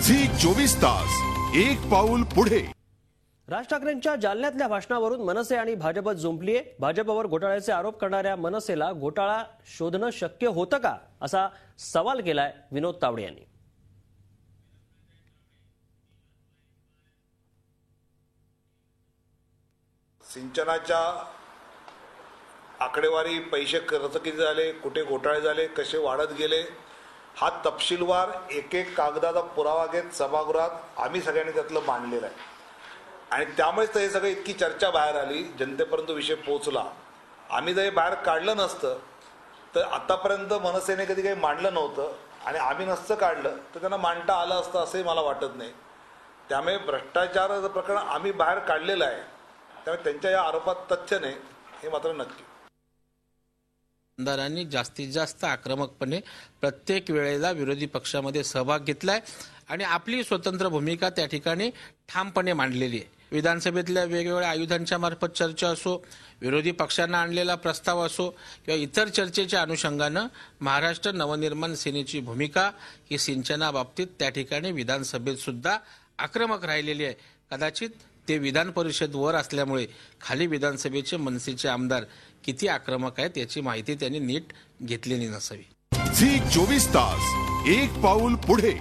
Zee 24 तास एक पाऊल पुढे। राज ठाकरेंच्या जालन्यातल्या भाषणावरून मनसे आणि भाजपत जुंपलीये। भाजपवर घोटाळ्याचे आरोप करणाऱ्या मनसेला घोटाळा शोधणं शक्य होतं का असा सवाल केलाय विनोद तावडे यांनी। सिंचनाच्या आकडेवारी, पैसे खर्च किती झाले, कुठे घोटाळे झाले, कसे वाढत गेले, हा तपशीलवार एक एक कागदाचा पुरावा घेत सभागृहात आम्ही सगळ्यांनी त्यातलं मांडलेलं आहे। आणि त्यामुळेच हे सगळं इतकी चर्चा बाहेर आली, जनतेपर्यंत विषय पोहोचला। आम्ही जर हे बाहेर काढलं नसतं तर आतापर्यंत मनसेने कधी काही मांडलं नव्हतं, आणि आम्ही नसतं काढलं तर त्यांना मांडता आलं असतं असंही मला वाटत नाही। त्यामुळे भ्रष्टाचाराचं प्रकरण आम्ही बाहेर काढलेलं आहे, त्यामुळे त्यांच्या या आरोपात तथ्य नाही हे मात्र नक्की। आमदारांनी जास्तीत जास्त आक्रमकपणे प्रत्येक वेळेला विरोधी पक्षामध्ये सहभाग घेतलाय आणि आपली स्वतंत्र भूमिका त्या ठिकाणी ठामपणे मांडलेली आहे। विधानसभेतल्या वेगवेगळ्या आयुधांच्या मार्फत चर्चा असो, विरोधी पक्षांना आणलेला प्रस्ताव असो किंवा इतर चर्चेच्या अनुषंगानं महाराष्ट्र नवनिर्माण सेनेची भूमिका ही सिंचनाबाबतीत त्या ठिकाणी विधानसभेत सुद्धा आक्रमक राहिलेली आहे। कदाचित ते विधान परिषद वर असल्यामुळे खाली विधानसभेचे मनसेचे आमदार किती आक्रमक आहेत याची माहिती त्यांनी नीट घेतलेली नसावी। झी 24 तास एक पाऊल पुढे।